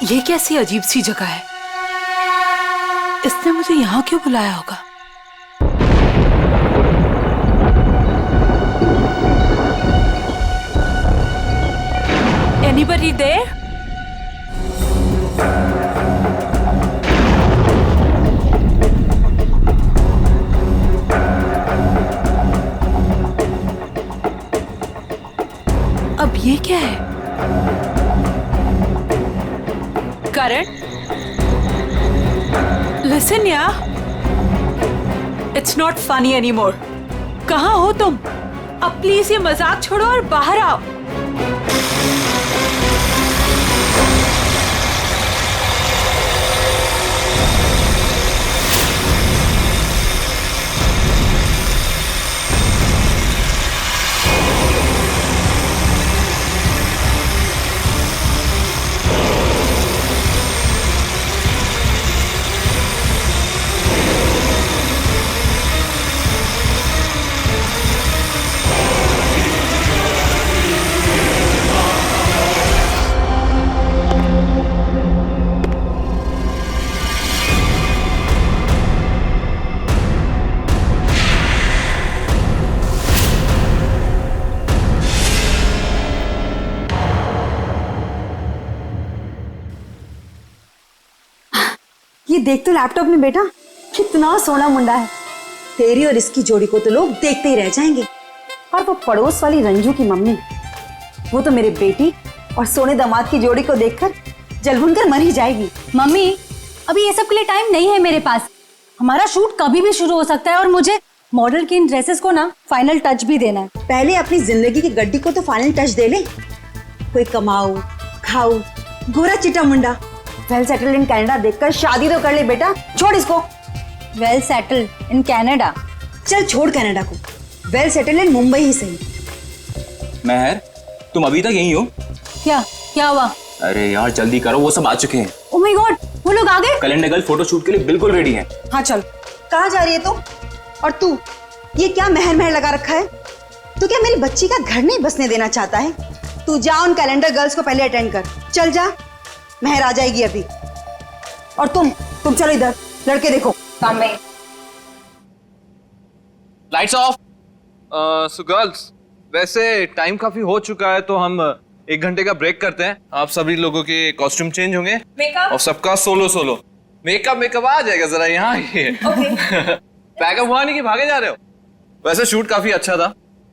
ये कैसी अजीब सी जगह है? इसने मुझे यहाँ क्यों बुलाया होगा? Anybody there? अब ये क्या है? करण, listen यार, it's not funny anymore. कहाँ हो तुम? अब प्लीज ये मजाक छोड़ो और बाहर आओ। ये देख तो लैपटॉप में बेटा, कितना सोना मुंडा है। तेरी और इसकी जोड़ी को तो लोग देखते ही रह जाएंगे। और वो पड़ोस वाली रंजू की मम्मी, वो तो मेरे बेटी और सोने दामाद की जोड़ी को देखकर जल भुन कर मर ही जाएगी। मम्मी, अभी ये सब के लिए टाइम नहीं है मेरे पास। हमारा शूट कभी भी शुरू हो सकता है और मुझे मॉडल की इन ड्रेसेस को ना फाइनल टच भी देना है। पहले अपनी जिंदगी की गड्डी को तो फाइनल टच दे ले। कोई कमाऊ खाऊ गोरा चिटा मुंडा वेल सेटल्ड इन कनाडा देखकर शादी तो कर ले बेटा। छोड़ इसको। Well settled in Canada? चल छोड़ कनाडा को, वेल सेटल्ड इन मुंबई ही सही। महर, तुम अभी तक यहीं हो? क्या हुआ? अरे यार जल्दी करो, वो सब आ चुके हैं। ओह माय गॉड, वो लोग आ गए? कैलेंडर गर्ल फोटो शूट के लिए बिल्कुल रेडी हैं। हाँ चल। कहाँ जा रही है तू? और तू ये क्या महर महर लगा रखा है? तू क्या मेरी बच्ची का घर नहीं बसने देना चाहता है? तू जा उन कैलेंडर गर्ल्स को पहले अटेंड कर। चल जा, महर आ जाएगी अभी। और तुम चलो इधर, लड़के देखो। काम में। Lights off. सो गर्ल्स, वैसे टाइम काफी हो चुका है तो हम 1 घंटे का ब्रेक करते हैं। आप सभी लोगों के कॉस्ट्यूम चेंज होंगे और सबका सोलो मेकअप आ जाएगा। जरा यहाँ ही पैकअप हुआ नहीं कि भागे जा रहे हो? वैसे शूट काफी अच्छा था।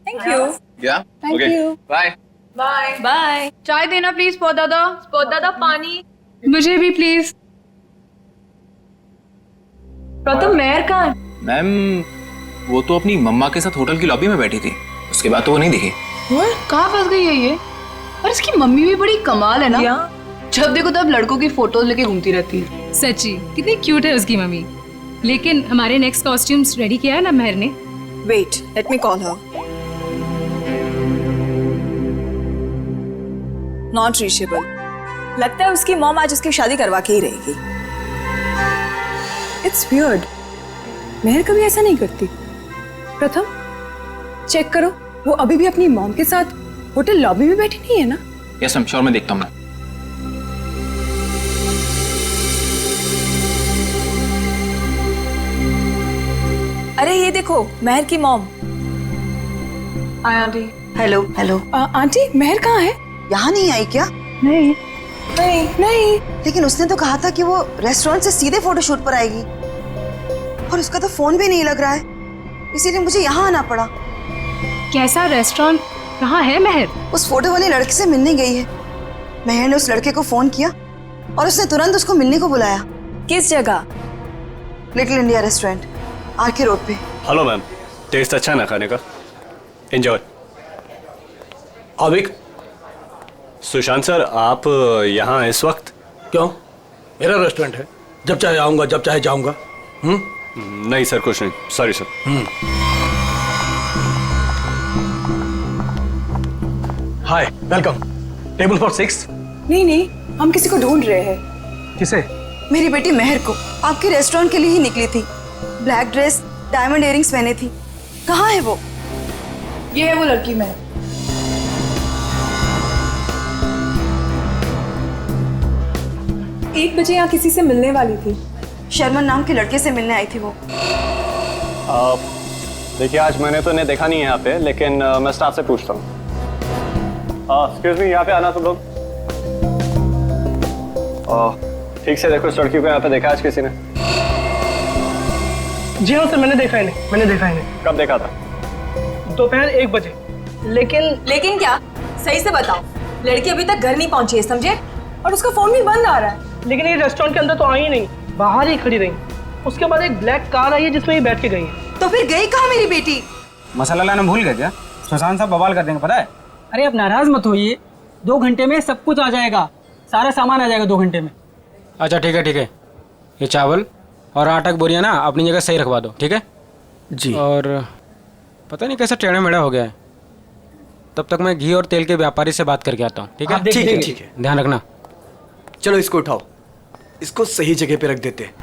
Thank you. या ओके, बाय बाय बाय। चाय देना प्लीज स्पॉट दादा पानी मुझे भी प्लीज। प्रथम मेहर कहाँ है? मैम, वो तो अपनी मम्मा के साथ होटल की लॉबी में बैठी थी, उसके बाद तो वो नहीं दिखी। कहाँ फंस गई है ये? और इसकी मम्मी भी बड़ी कमाल है ना। जब देखो तब लड़कों की फोटोज लेके घूमती रहती है। सच्ची कितनी क्यूट है उसकी मम्मी। लेकिन हमारे नेक्स्ट कॉस्ट्यूम्स रेडी किया है ना महर ने? Wait, let me call her. Not reachable. लगता है उसकी मॉम आज उसकी शादी करवा के ही रहेगी। इट्स वियर्ड, मेहर कभी ऐसा नहीं करती। प्रथम चेक करो, वो अभी भी अपनी मॉम के साथ होटल लॉबी में बैठी नहीं है ना? यस मैम, श्योर, मैं देखता हूँ। अरे ये देखो, मेहर की mom. Aunty. Hello hello. Aunty, Mehar कहाँ है? यहाँ नहीं आई क्या? नहीं। लेकिन उसने तो कहा था कि वो रेस्टोरेंट से सीधे फोटोशूट पर आएगी, और उसका तो फोन भी नहीं लग रहा है, इसीलिए मुझे यहाँ आना पड़ा। कैसा रेस्टोरेंट? कहाँ है महर? उस फोटो वाले लड़के से मिलने गई है। महर ने उस लड़के को फोन किया और उसने तुरंत उसको मिलने को बुलाया। किस जगह? Little India restaurant, RK road पे। हेलो मैम, टेस्ट अच्छा ना खाने का? एंजॉय। अभिक, सुशांत सर, आप यहाँ इस वक्त? क्यों? मेरा रेस्टोरेंट है, जब चाहे आऊँगा, जब चाहे जाऊँगा। नहीं सर, कुछ नहीं, sorry sir. Hi, welcome. Table for 6? नहीं, हम किसी को ढूंढ रहे हैं। किसे? मेरी बेटी महर को। आपके रेस्टोरेंट के लिए ही निकली थी। ब्लैक ड्रेस, डायमंड इयरिंग्स पहने थी। कहाँ है वो? ये है वो लड़की महर। 1 बजे यहाँ किसी से मिलने वाली थी। शर्मन नाम के लड़के से मिलने आई थी वो। देखिए आज मैंने तो इन्हें देखा नहीं है यहाँ पे, लेकिन मैं स्टाफ से पूछता हूँ। एक्सक्यूज मी, यहाँ पे आना तुम लोग। ठीक से देखो, इस लड़की को यहाँ पे देखा आज किसी ने? जी हाँ सर, मैंने देखा इन्हें। कब देखा था? दोपहर 1 बजे। लेकिन क्या? सही से बताओ। लड़की अभी तक घर नहीं पहुंची है, समझे? और उसका फोन भी बंद आ रहा है। लेकिन ये रेस्टोरेंट के अंदर तो आई ही नहीं, बाहर ही खड़ी रही। उसके बाद एक ब्लैक कार आई है जिसमें ये बैठ के गई है। तो फिर गई कहाँ मेरी बेटी? मसाला लाना भूल गए क्या? सुशांत साहब बवाल कर देंगे, पता है? अरे आप नाराज मत होइए, 2 घंटे में सब कुछ आ जाएगा, सारा सामान आ जाएगा 2 घंटे में। अच्छा ठीक है। ये चावल और आटा की बोरियां ना अपनी जगह सही रखवा दो, ठीक है जी। और पता नहीं कैसा टेढ़ा मेढ़ा हो गया है, तब तक मैं घी और तेल के व्यापारी से बात करके आता हूँ, ठीक है? ठीक है। ध्यान रखना। चलो इसको उठाओ, इसको सही जगह पे रख देते हैं।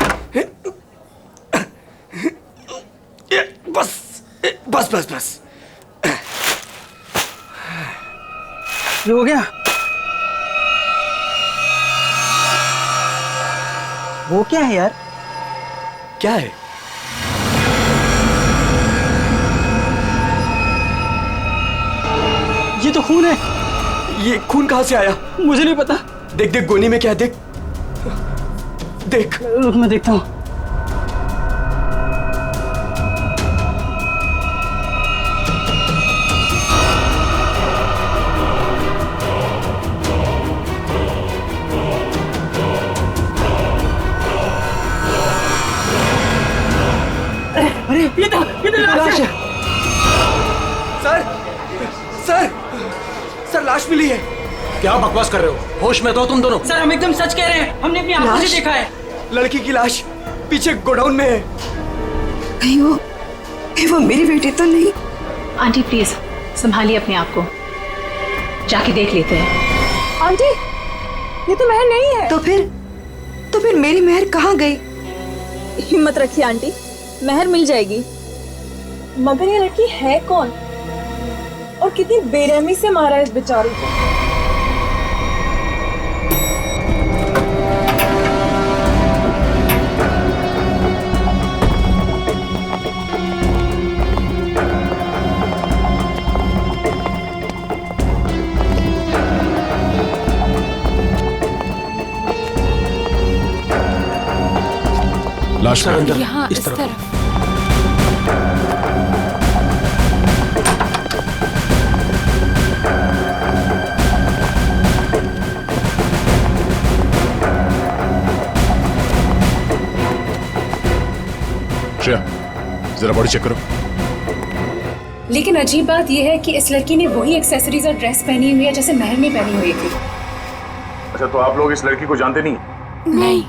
बस। ये हो गया? वो क्या है यार? क्या है? ये तो खून है। ये खून कहाँ से आया? मुझे नहीं पता। देख गोनी में क्या है, देख। रुक मैं देखता हूँ। अरे ये तो लाश है। सर लाश मिली है। क्या बकवास कर रहे हो? होश में तो तुम दोनों। सर हम एकदम सच कह रहे हैं, हमने अपनी आंखों से देखा है। लड़की की लाश पीछे गोडाउन में है। कहीं वो मेरी बेटी तो नहीं? आंटी प्लीज संभालिए अपने आप को, जाके देख लेते हैं। आंटी, ये तो महर नहीं है। तो फिर मेरी महर कहाँ गई? हिम्मत रखिए आंटी, महर मिल जाएगी। मगर ये लड़की है कौन और कितनी बेरहमी से मारा है इस बेचारी को? लाश अंदर यहाँ इस तरफ। जरा बॉडी चेक करो। लेकिन अजीब बात यह है कि इस लड़की ने वही एक्सेसरीज और ड्रेस पहनी हुई है जैसे महर ने पहनी हुई थी। अच्छा, तो आप लोग इस लड़की को जानते नहीं? नहीं।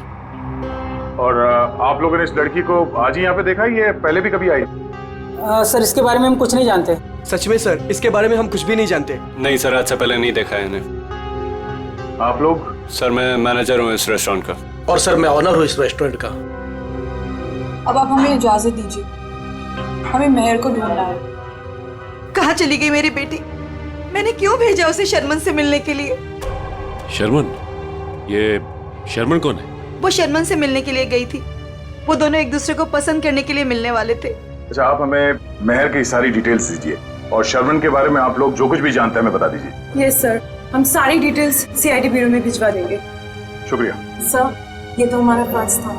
और आप लोगों ने इस लड़की को आज ही यहाँ पे देखा, ये पहले भी कभी आई? सर इसके बारे में हम कुछ नहीं जानते। सच में सर, इसके बारे में हम कुछ भी नहीं जानते। नहीं सर, आज से पहले नहीं देखा है इन्हें। आप लोग? सर मैं मैनेजर हूँ इस रेस्टोरेंट का। और सर मैं ऑनर हूँ इस रेस्टोरेंट का। अब आप हमें इजाजत दीजिए, हमें महर को ढूंढना है। कहाँ चली गई मेरी बेटी? मैंने क्यों भेजा उसे शर्मन से मिलने के लिए? शर्मन? ये शर्मन कौन है? वो शर्मन से मिलने के लिए गई थी। वो दोनों एक दूसरे को पसंद करने के लिए मिलने वाले थे। अच्छा, आप हमें महर की सारी डिटेल्स दीजिए और शर्मन के बारे में आप लोग जो कुछ भी जानते हैं हमें बता दीजिए। यस सर, हम सारी डिटेल्स सीआईडी ब्यूरो में भिजवा देंगे। शुक्रिया सर, ये तो हमारा फर्ज था।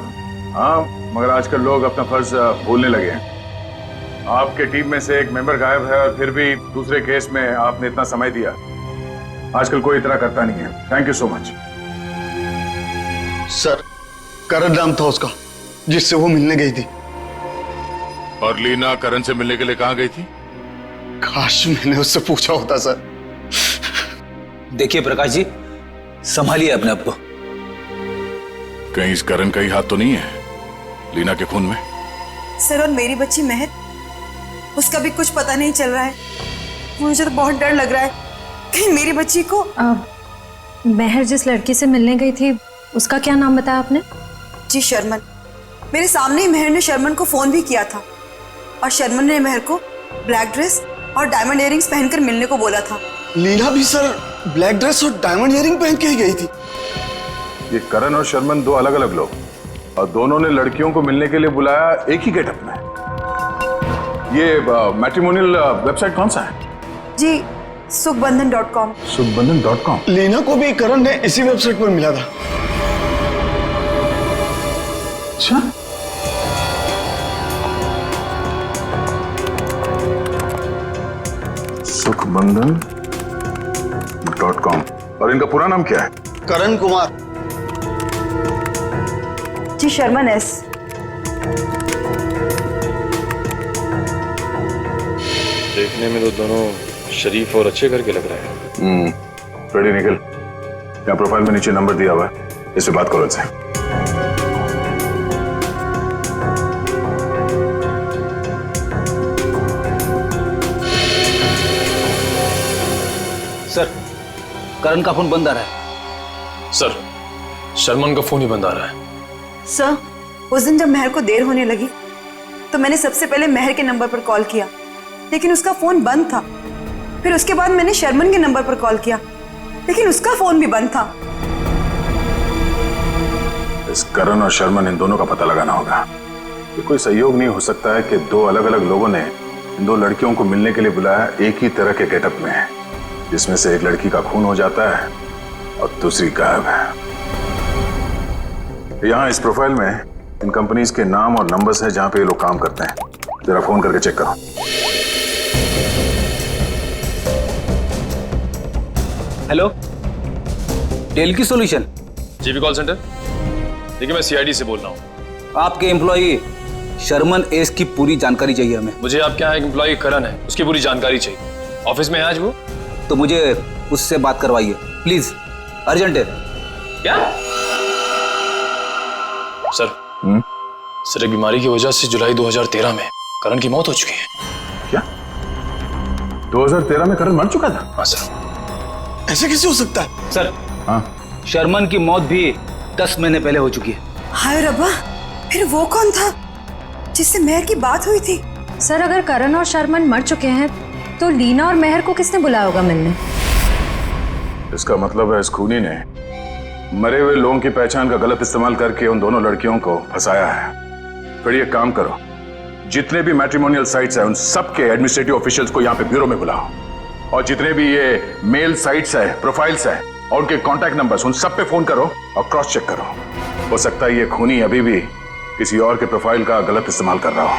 हाँ, मगर आजकल लोग अपना फर्ज भूलने लगे हैं। आपके टीम में से एक मेंबर गायब है और फिर भी दूसरे केस में आपने इतना समय दिया। आजकल कोई इतना करता नहीं है। Thank you so much. Sir, Karan नाम था उसका जिससे वो मिलने गई थी। और लीना करण से मिलने के लिए कहाँ गई थी? काश मैंने उससे पूछा होता सर। देखिए प्रकाश जी, संभालिए अपने आप को। कहीं इस करण का ही हाथ तो नहीं है लीना के खून में? सर, और मेरी बच्ची महर, उसका भी कुछ पता नहीं चल रहा है। मुझे तो बहुत डर लग रहा है कहीं मेरी बच्ची को। महर जिस लड़की से मिलने गई थी उसका क्या नाम बताया आपने? जी शर्मन। मेरे सामने ही महर ने शर्मन को फोन भी किया था और शर्मन ने महर को ब्लैक ड्रेस और डायमंड इयरिंग्स पहनकर मिलने को बोला था। लीना भी सर ब्लैक ड्रेस और डायमंड इयरिंग पहन के ही गई थी। ये करण और शर्मन दो अलग अलग लोग, और दोनों ने लड़कियों को मिलने के लिए बुलाया एक ही गेटअप में। ये मैट्रिमोनियल वेबसाइट कौन सा है? जी सुखबंधन.com। सुखबंधन.com। लीना को भी करण ने इसी वेबसाइट पर मिला था। अच्छा, सुखबंधन.com। और इनका पूरा नाम क्या है? करण कुमार। जी शर्मन एस। देखने में तो दोनों शरीफ और अच्छे घर के लग रहे हैं। रेडी निकल, यहाँ प्रोफाइल में नीचे नंबर दिया हुआ है, इससे बात करो इनसे। सर, करण का फोन बंद आ रहा है। सर, शर्मन का फोन ही बंद आ रहा है। सर, उस दिन जब महर को देर होने लगी तो मैंने सबसे पहले महर के नंबर पर कॉल किया, लेकिन उसका फोन बंद था। फिर उसके बाद मैंने शर्मन के नंबर पर कॉल किया, लेकिन उसका फोन भी बंद था। इस करण और शर्मन, इन दोनों का पता लगाना होगा। ये कोई सहयोग नहीं हो सकता है कि दो अलग अलग लोगों ने इन दो लड़कियों को मिलने के लिए बुलाया एक ही तरह के गेटअप में, जिसमें से एक लड़की का खून हो जाता है और दूसरी गायब है। यहाँ इस प्रोफाइल में इन कंपनीज के नाम और नंबर्स हैं जहां पे ये लोग काम करते हैं। जरा फोन करके चेक करो। हेलो, टेल की सॉल्यूशन। GB call centre. देखिए, मैं सीआईडी से बोल रहा हूँ। आपके एम्प्लॉई शर्मन एस की पूरी जानकारी चाहिए हमें। मुझे आपके यहाँ एक एम्प्लॉई करण है, उसकी पूरी जानकारी चाहिए। ऑफिस में है आज वो? तो मुझे उससे बात करवाइए प्लीज, अर्जेंट है। क्या सर? सर, एक बीमारी की वजह से जुलाई 2013 में करण की मौत हो चुकी है। क्या 2013 में करण मर चुका था? हाँ सर। ऐसे कैसे हो सकता है? सर, हाँ, शर्मन की मौत भी 10 महीने पहले हो चुकी है। हाय रब्बा, फिर वो कौन था जिससे महर की बात हुई थी? सर, अगर करण और शर्मन मर चुके हैं तो लीना और महर को किसने बुलाया होगा मिलने? इसका मतलब है इस खूनी ने मरे हुए लोगों की पहचान का गलत इस्तेमाल करके उन दोनों लड़कियों को फंसाया है। फिर ये काम करो, जितने भी मैट्रिमोनियल साइट्स हैं उन सबके एडमिनिस्ट्रेटिव ऑफिशियल्स को यहाँ पे ब्यूरो में बुलाओ, और जितने भी ये मेल साइट्स है, प्रोफाइल्स है और उनके कॉन्टैक्ट नंबर्स, उन सब पे फोन करो और क्रॉस चेक करो। हो सकता है ये खूनी अभी भी किसी और के प्रोफाइल का गलत इस्तेमाल कर रहा हो।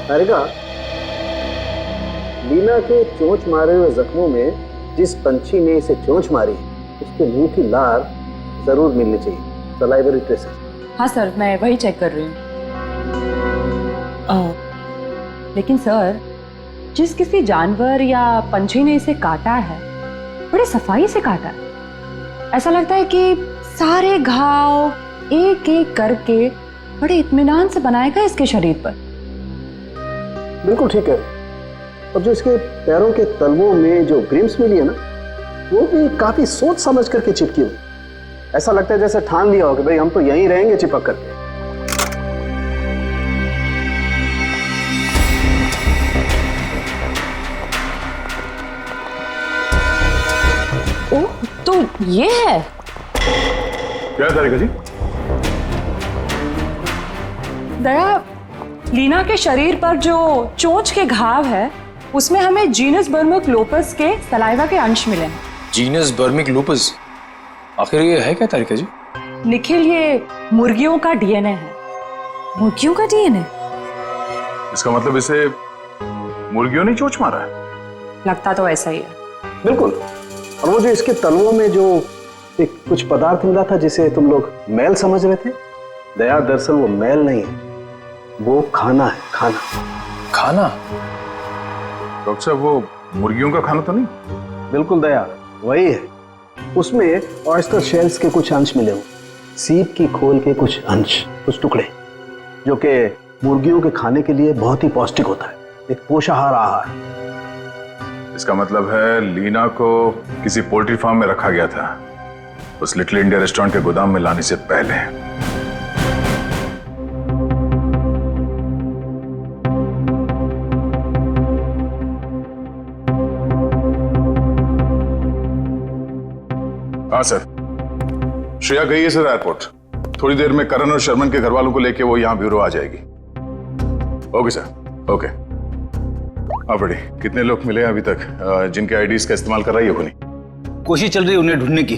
तारिका, लीना के चोंच मारे हुए जख्मों में जिस पंछी ने इसे चोंच मारी उसके मुंह की लार जरूर मिलनी चाहिए, सलाइवरी ट्रेसेस। हाँ सर, मैं वही चेक कर रही हूँ। लेकिन सर, जिस किसी जानवर या पंछी ने इसे काटा है बड़े सफाई से काटा है। ऐसा लगता है कि सारे घाव एक एक करके बड़े इत्मीनान से बनाए गए इसके शरीर पर। बिल्कुल ठीक है। और जो इसके पैरों के तलवों में जो ग्रिम्स मिली है ना, वो भी काफी सोच समझ करके चिपकी हुई। ऐसा लगता है जैसे ठान लिया हो कि भाई हम तो यहीं रहेंगे चिपक करके। ओह, तो ये है। क्या तारिका जी? दया, लीना के शरीर पर जो चोंच के घाव है उसमें हमें जीनस बर्मिक लोपस के सलाइवा के अंश मिले हैं। जीनस बर्मिक लूपस, आखिर ये है क्या तारिका जी? निखिल, ये मुर्गियों का डीएनए है। मुर्गियों का डीएनए? इसका मतलब इसे मुर्गियों ने चोंच मारा है? लगता तो ऐसा ही है। बिल्कुल। और वो जो इसके तलवों में जो एक कुछ पदार्थ मिला था जिसे तुम लोग मैल समझ रहे थे, दया दरअसल वो मैल नहीं है, वो खाना है। खाना? खाना? डॉक्टर साहब, वो मुर्गियों का खाना तो नहीं? बिल्कुल दया, वही है। उसमें ऑयस्टर शेल्स के कुछ अंश मिले हुए, सीप की खोल के कुछ अंश, कुछ टुकड़े, जो कि मुर्गियों के खाने के लिए बहुत ही पौष्टिक होता है, एक पोषाहार आहार। इसका मतलब है लीना को किसी पोल्ट्री फार्म में रखा गया था, उस लिटिल इंडिया रेस्टोरेंट के गोदाम में लाने से पहले। हाँ सर, श्रेया गई है सर एयरपोर्ट। थोड़ी देर में करण और शर्मन के घर वालों को लेके वो यहाँ ब्यूरो आ जाएगी। Okay sir, okay. आप बड़ी कितने लोग मिले अभी तक जिनके आईडीज का इस्तेमाल कर रही है खुनी? कोशिश चल रही है उन्हें ढूंढने की।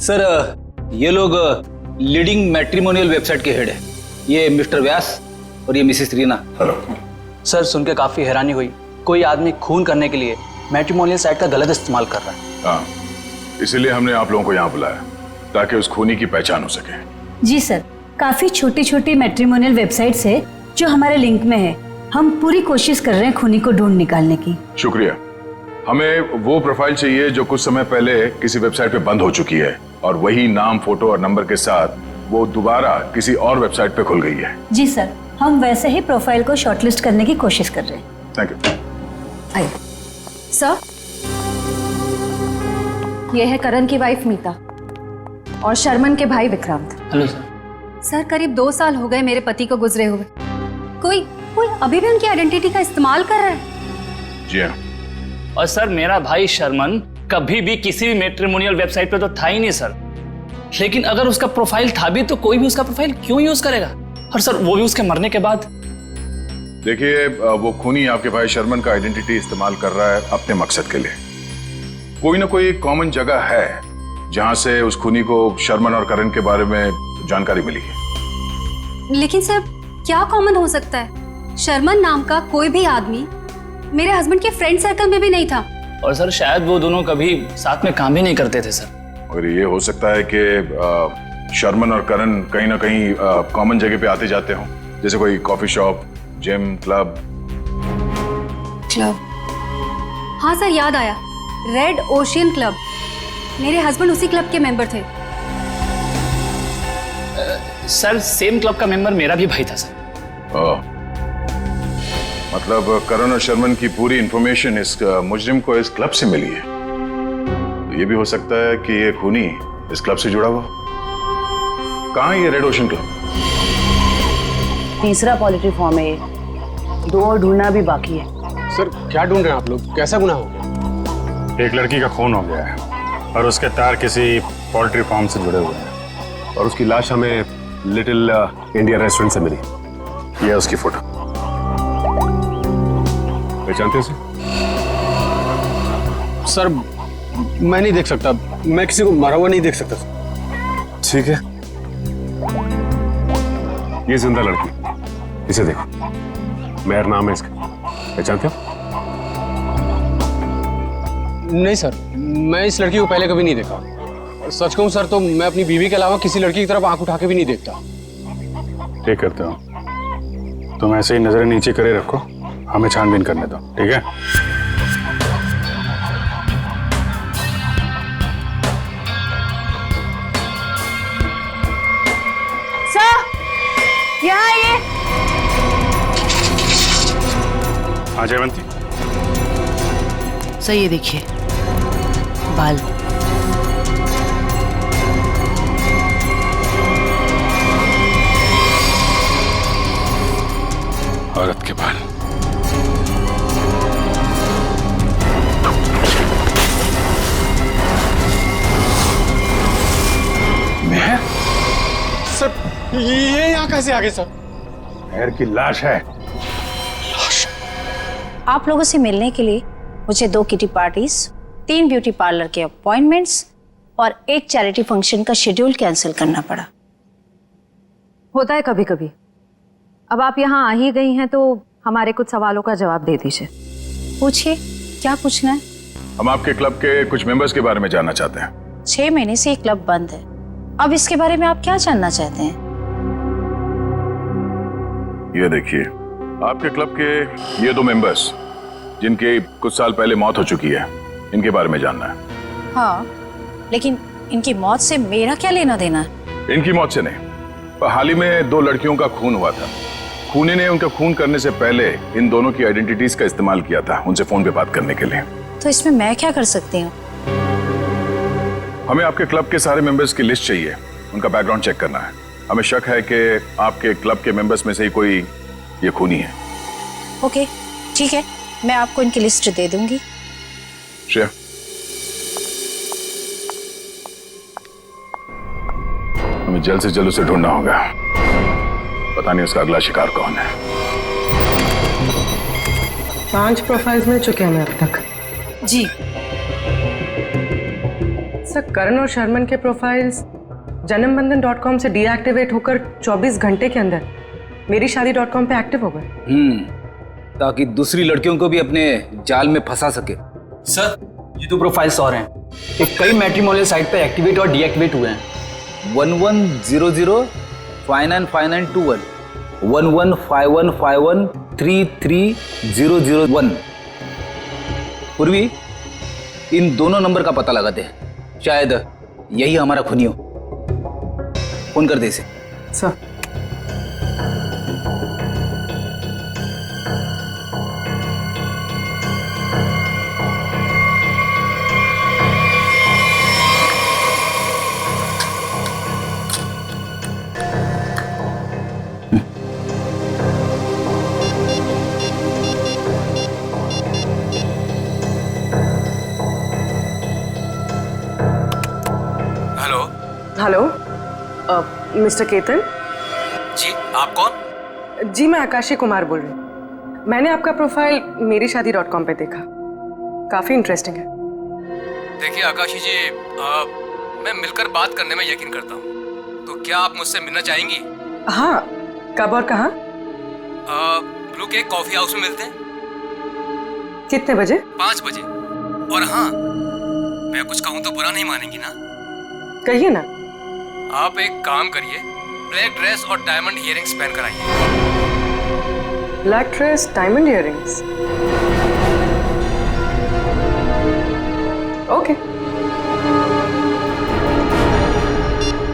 सर, ये लोग लीडिंग मैट्रिमोनियल वेबसाइट के हेड है। ये मिस्टर व्यास और ये मिसेस रीना। हेलो सर, सुन के काफी हैरानी हुई। कोई आदमी खून करने के लिए मैट्रिमोनियल साइट का गलत इस्तेमाल कर रहा है। हाँ, इसीलिए हमने आप लोगों को यहाँ बुलाया ताकि उस खूनी की पहचान हो सके। जी सर, काफी छोटी छोटी मैट्रिमोनियल वेबसाइट्स है जो हमारे लिंक में है। हम पूरी कोशिश कर रहे हैं खूनी को ढूंढ निकालने की। शुक्रिया। हमें वो प्रोफाइल चाहिए जो कुछ समय पहले किसी वेबसाइट पे बंद हो चुकी है और वही नाम, फोटो और नंबर के साथ वो दोबारा किसी और वेबसाइट पे खुल गई है। जी सर, हम वैसे ही प्रोफाइल को शॉर्टलिस्ट करने की कोशिश कर रहे हैं। Thank you. आइए सर, ये है करण की वाइफ मीता और शर्मन के भाई विक्रांत। Hello sir. सर, करीब 2 साल हो गए मेरे पति को गुजरे हुए। कोई अभी भी उनकी आइडेंटिटी का इस्तेमाल कर रहा है। जी हाँ। और सर, मेरा भाई शर्मन कभी भी किसी भी मैट्रिमोनियल वेबसाइट पे तो था ही नहीं सर। लेकिन अगर उसका प्रोफाइल था भी तो कोई भी उसका प्रोफाइल क्यों यूज करेगा? और सर, वो भी उसके मरने के बाद। देखिए, वो खूनी आपके भाई शर्मन का आइडेंटिटी इस्तेमाल कर रहा है अपने मकसद के लिए। कोई ना कोई कॉमन जगह है जहां से उस खूनी को शर्मन और करण के बारे में जानकारी मिली है। लेकिन सर, क्या कॉमन हो सकता है? शर्मन नाम का कोई भी आदमी मेरे हस्बैंड के फ्रेंड सर्कल में भी नहीं था। और सर, शायद वो दोनों कभी साथ में काम भी नहीं करते थे सर। और ये हो सकता है कि शर्मन और करण कहीं ना कहीं कॉमन जगह पे आते जाते हों, जैसे कोई कॉफी शॉप, जिम, क्लब। हाँ सर, याद आया, रेड ओशियन क्लब। मेरे हस्बैंड उसी क्लब के मेंबर थे। सर, सेम क्लब का मेंबर मेरा भी भाई था सर। मतलब करण और शर्मन की पूरी इंफॉर्मेशन इस मुजरिम को इस क्लब से मिली है। तो ये भी हो सकता है कि ये खूनी इस क्लब से जुड़ा हुआ। कहाँ है ये रेड ओशन क्लब? तीसरा पोल्ट्री फार्म है ये, 2 और ढूंढना भी बाकी है। सर, क्या ढूंढ रहे हैं आप लोग? कैसा गुनाह हो गया? एक लड़की का खून हो गया है और उसके तार किसी पोल्ट्री फार्म से जुड़े हुए हैं और उसकी लाश हमें लिटिल इंडिया रेस्टोरेंट से मिली। यह उसकी फोटो। पहचानते हो सर, मैं नहीं देख सकता। मैं किसी को मरा हुआ नहीं देख सकता। ठीक है, ये जिंदा लड़की, इसे देखो। मेहर नाम है इसका, पहचानते हो? नहीं सर, मैं इस लड़की को पहले कभी नहीं देखा। सच कहूं सर तो मैं अपनी बीवी के अलावा किसी लड़की की तरफ आंख उठा के भी नहीं देखता। ठीक करते हो, तुम ऐसे ही नजरें नीचे करे रखो, हमें छानबीन करने दो, ठीक है? सर, यहाँ आइए। हाँ जयवंती। सर, ये देखिए बाल। औरत के बाल। मैं? सर, ये यहाँ कैसे आ गए सर? मेहर की लाश है। आप लोगों से मिलने के लिए मुझे 2 किटी पार्टीज, 3 ब्यूटी पार्लर के अपॉइंटमेंट्स, और एक चैरिटी फंक्शन का शेड्यूल कैंसिल करना पड़ा। होता है कभी कभी। अब आप यहाँ आ ही गई हैं तो हमारे कुछ सवालों का जवाब दे दीजिए। पूछिए, क्या पूछना है? हम आपके क्लब के कुछ मेंबर्स के बारे में जानना चाहते हैं। 6 महीने से ये क्लब बंद है, अब इसके बारे में आप क्या जानना चाहते हैं? ये देखिए, आपके क्लब के ये 2 मेंबर्स जिनके कुछ साल पहले मौत हो चुकी है, इनके बारे में जानना है। हाँ, लेकिन इनकी मौत से मेरा क्या लेना देना है? इनकी मौत से नहीं, पर हाल ही में 2 लड़कियों का खून हुआ था। खूनी ने उनका खून करने से पहले इन दोनों की आइडेंटिटीज का इस्तेमाल किया था उनसे फोन पे बात करने के लिए। तो इसमें मैं क्या कर सकती हूँ? हमें आपके क्लब के सारे मेंबर्स की लिस्ट चाहिए, उनका बैकग्राउंड चेक करना है। हमें शक है कि आपके क्लब के मेंबर्स में से ही कोई ये खूनी है। ओके, ठीक है, मैं आपको इनकी लिस्ट दे दूंगी। श्रेया, हमें जल्द से जल्द उसे ढूंढना होगा। पता नहीं उसका अगला शिकार कौन है। 5 प्रोफाइल्स मिल चुके हैं हमें अब तक। जी सर, करण और शर्मन के प्रोफाइल्स janambandan.com से डीएक्टिवेट होकर 24 घंटे के अंदर मेरीशादी.com पे एक्टिव हो गए। ताकि दूसरी लड़कियों को भी अपने जाल में फंसा सके। सर, ये 2 प्रोफाइल्स और हैं कि कई मैट्रिमोनियल साइट पे एक्टिवेट और डीएक्टिवेट हुए हैं। 1100 595921 115151 33001। पूर्वी, इन दोनों नंबर का पता लगाते हैं, शायद यही हमारा खूनी हो। फोन कर दे इसे। सर, हेलो, मिस्टर केतन जी, आप कौन? जी, मैं आकाशी कुमार बोल रही हूँ। मैंने आपका प्रोफाइल मेरीशादी.com पे देखा, काफी इंटरेस्टिंग है। देखिए आकाशी जी, मैं मिलकर बात करने में यकीन करता हूँ, तो क्या आप मुझसे मिलना चाहेंगी? हाँ, कब और कहाँ? ब्लू केक कॉफी हाउस में मिलते हैं। कितने बजे? 5 बजे। और हाँ, मैं कुछ कहूँ तो बुरा नहीं मानेंगी ना? कहिए ना। आप एक काम करिए, ब्लैक ड्रेस और डायमंड इयररिंग्स पहन कर आइए। Black dress, diamond earrings, okay.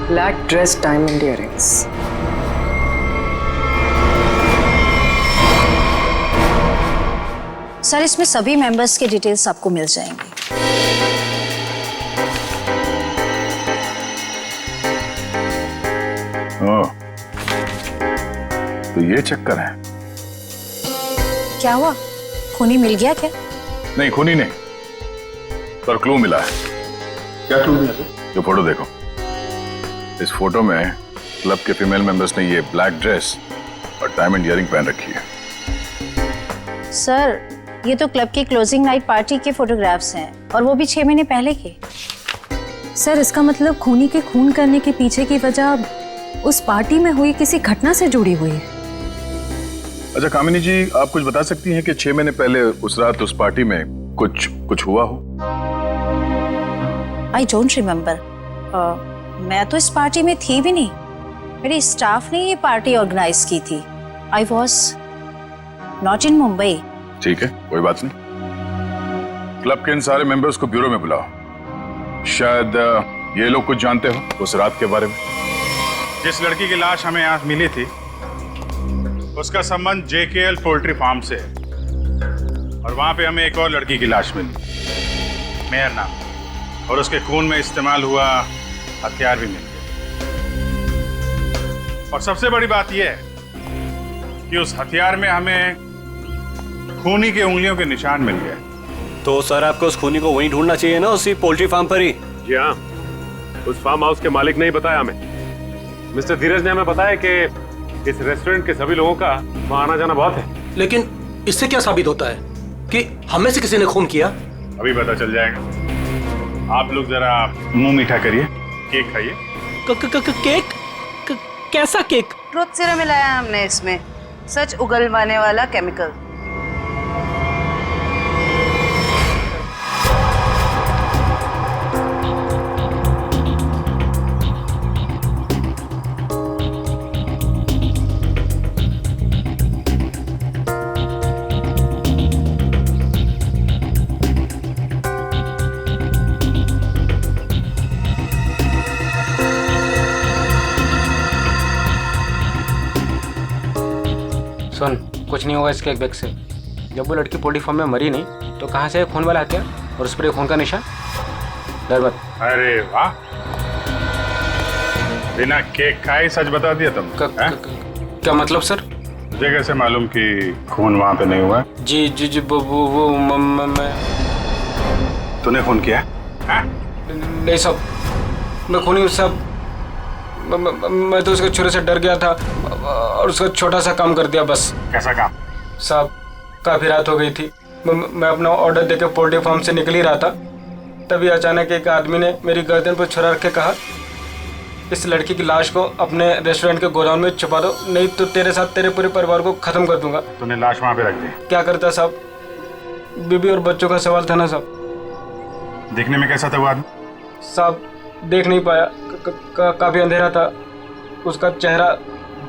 Black dress, diamond earrings. Sir, इसमें सभी मेंबर्स के डिटेल्स आपको मिल जाएंगे। तो ये चक्कर है। क्या हुआ, खूनी मिल गया क्या? नहीं, खूनी नहीं, पर क्लू मिला है। क्या क्लू मिला सर? जो फोटो देखो, इस फोटो में क्लब के फीमेल मेंबर्स ने ये ब्लैक ड्रेस और डायमंड इयररिंग पहन रखी है। सर, ये तो क्लब की क्लोजिंग नाइट पार्टी के फोटोग्राफ्स हैं, और वो भी 6 महीने पहले के। सर, इसका मतलब खूनी के खून करने के पीछे की वजह उस पार्टी में हुई किसी घटना से जुड़ी हुई है। अच्छा कामिनी जी, आप कुछ बता सकती हैं कि 6 महीने पहले उस रात उस पार्टी में कुछ हुआ हो? I don't remember. मैं तो इस पार्टी में थी भी नहीं, मेरे स्टाफ ने ये पार्टी ऑर्गेनाइज की थी। I was not in Mumbai. ठीक है, कोई बात नहीं। क्लब के इन सारे मेंबर्स को ब्यूरो में बुलाओ। शायद ये लोग कुछ जानते हो उस रात के बारे में। जिस लड़की की लाश हमें यहाँ मिली थी, उसका संबंध JKL पोल्ट्री फार्म से है, और वहां पे हमें एक और लड़की की लाश मिली, मेहर नाम, और उसके खून में इस्तेमाल हुआ हथियार भी मिल गया। और सबसे बड़ी बात यह है कि उस हथियार में हमें खूनी के उंगलियों के निशान मिल गए। तो सर, आपको उस खूनी को वहीं ढूंढना चाहिए ना, उसी पोल्ट्री फार्म पर ही। जी हाँ, उस फार्म हाउस के मालिक ने ही बताया हमें। मिस्टर धीरज ने हमें बताया कि इस रेस्टोरेंट के सभी लोगों का वहाँ आना जाना बहुत है। लेकिन इससे क्या साबित होता है कि हम में से किसी ने खून किया? अभी पता चल जाएगा। आप लोग जरा मुंह मीठा करिए, केक खाइए। केक? कैसा केक? ट्रुथ सीरम मिलाया हमने इसमें, सच उगलवाने वाला केमिकल। सुन, कुछ नहीं होगा इस केक बैग से। जब वो लड़की पोल्ट्री फार्म में मरी नहीं तो कहाँ से खून वाला हथियार और उस पर एक खून का निशान? डर मत। अरे वाह, बिना केक खाए सच बता दिया तुम। क्या मतलब सर? मुझे कैसे मालूम कि खून वहां पे नहीं हुआ? जी जी जी वो मैं तूने खून किया? नहीं सब, मैं खूनी हूँ सब। मैं तो उसके छुरे से डर गया था और उसका छोटा सा काम कर दिया बस। कैसा काम? साहब, काफी रात हो गई थी, मैं अपना ऑर्डर देके पोल्ट्री फार्म से निकल ही रहा था, तभी अचानक एक आदमी ने मेरी गर्दन पर छुरा रख के कहा, इस लड़की की लाश को अपने रेस्टोरेंट के गोदाम में छुपा दो, नहीं तो तेरे साथ तेरे पूरे परिवार को खत्म कर दूंगा। तूने लाश वहां पे रख दी? क्या करता साहब, बीबी और बच्चों का सवाल था ना साहब। देखने में कैसा था वो आदमी? साहब, देख नहीं पाया, काफी अंधेरा था, उसका चेहरा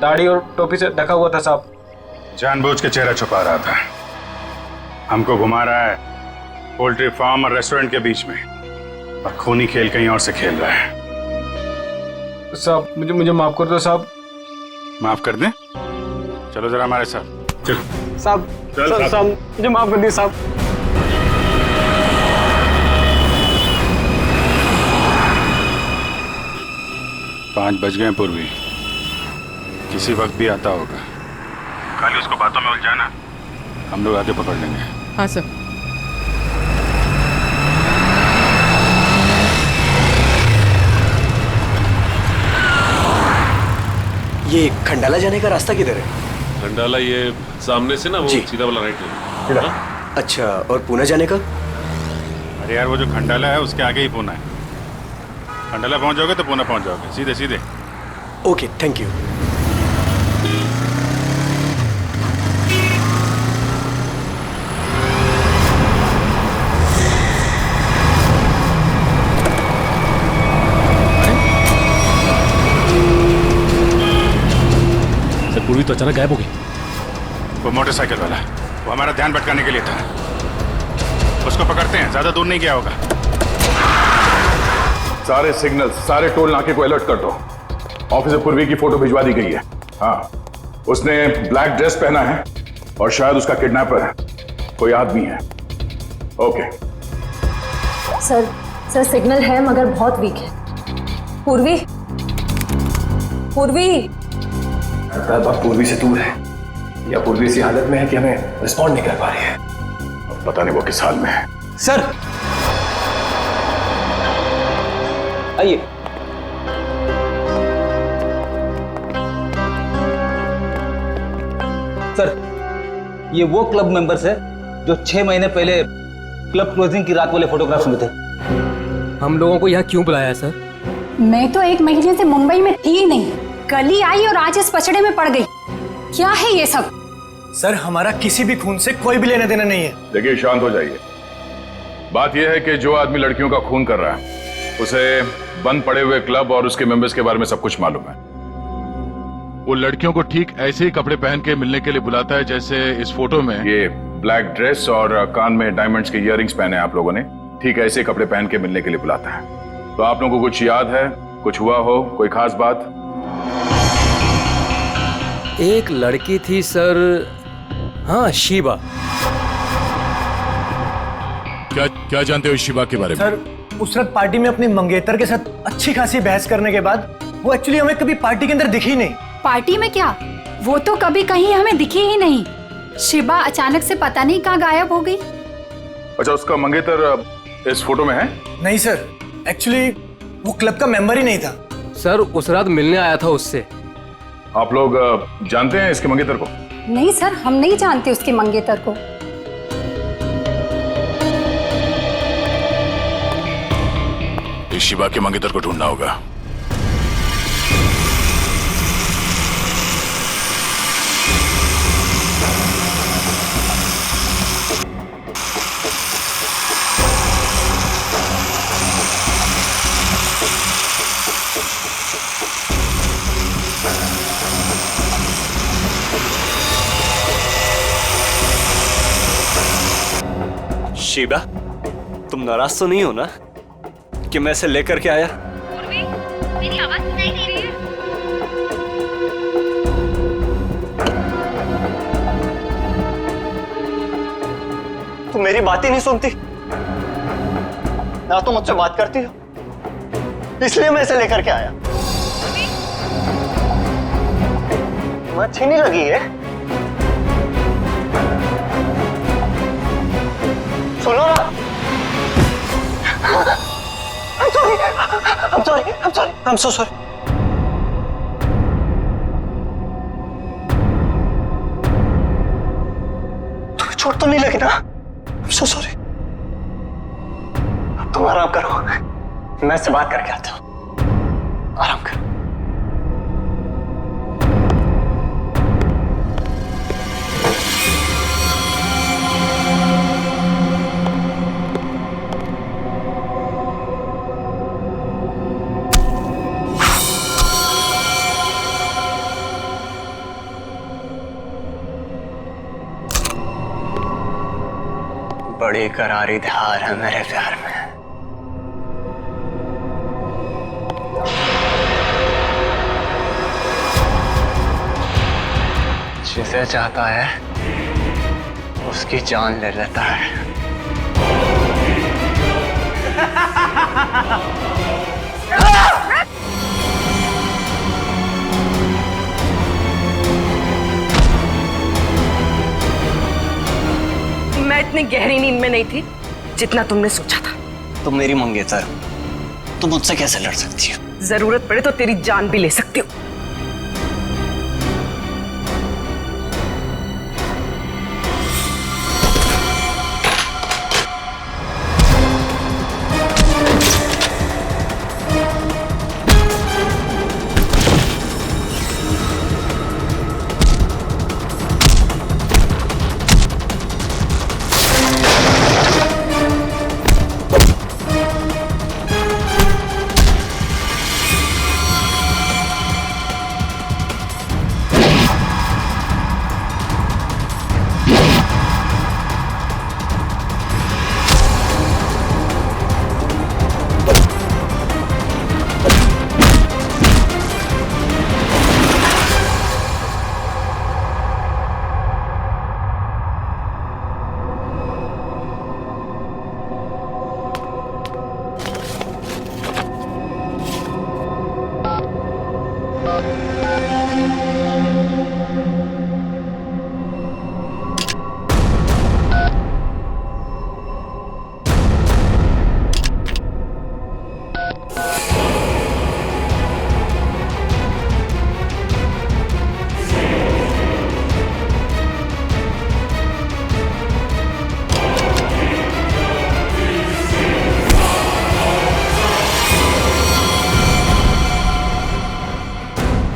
दाढ़ी और टोपी से ढका हुआ था साहब। जानबूझ के चेहरा छुपा रहा था, हमको घुमा रहा है पोल्ट्री फार्म और रेस्टोरेंट के बीच में, और खूनी खेल कहीं और से खेल रहा है। साहब मुझे माफ कर दो साहब। माफ कर दें? चलो जरा हमारे साथ। चलो साहब, साहब मुझे माफ कर दिए साहब। पाँच बज गए पूर्वी, किसी वक्त भी आता होगा। खाली उसको बातों में उलझाना, हम लोग आके पकड़ लेंगे। हाँ सर। ये खंडाला जाने का रास्ता किधर है? खंडाला ये सामने से ना, वो सीधा वाला राइट है। अच्छा, और पुणे जाने का? अरे यार, वो जो खंडाला है उसके आगे ही पुणे है। खंडाला पहुंच जाओगे तो पुणे पहुंच जाओगे, सीधे सीधे। Okay, thank you. सर, पूर्वी तो अचानक गायब हो गई। वो मोटरसाइकिल वाला, वो हमारा ध्यान भटकाने के लिए था। उसको पकड़ते हैं, ज्यादा दूर नहीं गया होगा। सारे सिग्नल, सारे टोल नाके को अलर्ट कर दो। ऑफिसर पूर्वी की फोटो भिजवा दी गई है। हाँ, उसने ब्लैक ड्रेस पहना है और शायद उसका किडनैपर कोई आदमी है। ओके सर सिग्नल है मगर बहुत वीक है। पूर्वी बात पूर्वी से दूर है या पूर्वी इसी हालत में है कि हमें रिस्पॉन्ड नहीं कर पा रही है। अब पता नहीं वो किस हाल में है। सर आइए। सर, ये वो क्लब मेंबर्स है जो 6 महीने पहले क्लब क्लोजिंग की रात वाले फोटोग्राफ्स में थे। हम लोगों को यहाँ क्यों बुलाया सर? मैं तो 1 महीने से मुंबई में थी ही नहीं, कल ही आई और आज इस पचड़े में पड़ गई। क्या है ये सब? सर, हमारा किसी भी खून से कोई भी लेना देना नहीं है। देखिए, शांत हो जाइए। बात यह है कि जो आदमी लड़कियों का खून कर रहा है उसे बंद पड़े हुए क्लब और उसके मेंबर्स के बारे में सब कुछ मालूम है। वो लड़कियों को ठीक ऐसे ही कपड़े पहन के मिलने के लिए बुलाता है जैसे इस फोटो में। ये ब्लैक ड्रेस और कान में डायमंड्स के इयररिंग्स पहने आप लोगों ने, ठीक ऐसे कपड़े पहन के मिलने के लिए बुलाता है। तो आप लोगों को कुछ याद है, कुछ हुआ हो, कोई खास बात? एक लड़की थी सर, हाँ, शिवा। क्या जानते हो शिवा के बारे में? सर, उस रात पार्टी में अपनी मंगेतर के साथ अच्छी खासी बहस करने के बाद वो एक्चुअली हमें कभी पार्टी के अंदर दिखी नहीं। पार्टी में क्या, वो तो कभी कहीं हमें दिखी ही नहीं। शिवा अचानक से पता नहीं कहाँ गायब हो गई। अच्छा, उसका मंगेतर इस फोटो में है? नहीं सर, एक्चुअली वो क्लब का मेंबर ही नहीं था। सर, उस रात मिलने आया था उससे। आप लोग जानते हैं इसके मंगेतर को? नहीं सर, हम नहीं जानते उसके मंगेतर को। अभी शिवा के मंगेतर को ढूंढना होगा। शीबा, तुम नाराज तो नहीं हो ना कि मैं इसे लेकर के आया? मेरी आवाज सुनाई दे रही है? तुम मेरी बात ही नहीं सुनती ना, तो मुझसे बात करती हो, इसलिए मैं इसे लेकर के आया। तुम्हें अच्छी नहीं लगी है? सुनो ना। I'm so sorry. तुम्हें चोट तो नहीं लगी ना? I'm so sorry. अब तुम आराम करो, मैं इससे बात करके आता हूँ। आराम करो। बड़ी करारी धार है मेरे प्यार में। जिसे चाहता है उसकी जान ले लेता है। मैं इतनी गहरी नींद में नहीं थी जितना तुमने सोचा था। तुम मेरी मंगेतर, तुम मुझसे कैसे लड़ सकती हो? जरूरत पड़े तो तेरी जान भी ले सकती हो।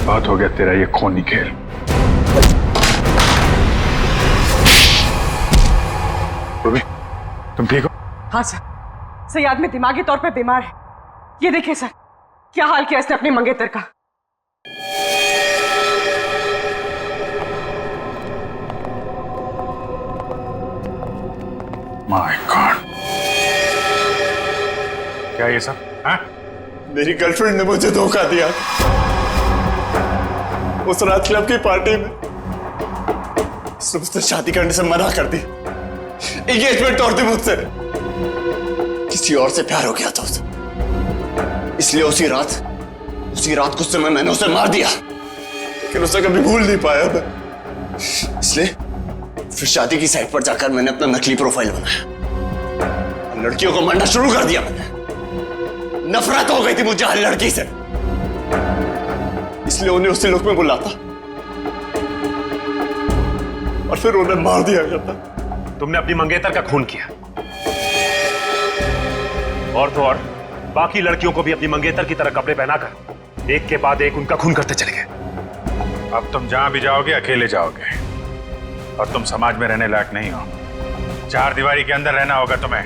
बात हो गया तेरा ये खूनी खेल। रूबी, तुम ठीक हो? हाँ सर, सही आदमी दिमागी तौर पे बीमार है। ये देखिए सर, क्या हाल किया इसने अपने मंगेतर का। माय गॉड, क्या ये सब? हाँ? मेरी गर्लफ्रेंड ने मुझे धोखा दिया उस रात क्लब की पार्टी में। उसने मुझसे शादी करने से मना कर दी, एंगेजमेंट तोड़ दी मुझसे। किसी और से प्यार हो गया था उसे, इसलिए उसी रात गुस्से में मैंने उसे मार दिया, लेकिन उसे कभी भूल नहीं पाया मैं। इसलिए फिर शादी की साइट पर जाकर मैंने अपना नकली प्रोफाइल बनाया, लड़कियों को मारना शुरू कर दिया मैंने। नफरत हो गई थी मुझे हर लड़की से, इसलिए उन्हें उसी लोक में बुलाता और फिर उन्हें मार दिया करता। तुमने अपनी मंगेतर का खून किया, और तो और बाकी लड़कियों को भी अपनी मंगेतर की तरह कपड़े पहनाकर एक के बाद एक उनका खून करते चले गए। अब तुम जहां भी जाओगे अकेले जाओगे और तुम समाज में रहने लायक नहीं हो। चार दीवारी के अंदर रहना होगा तुम्हें।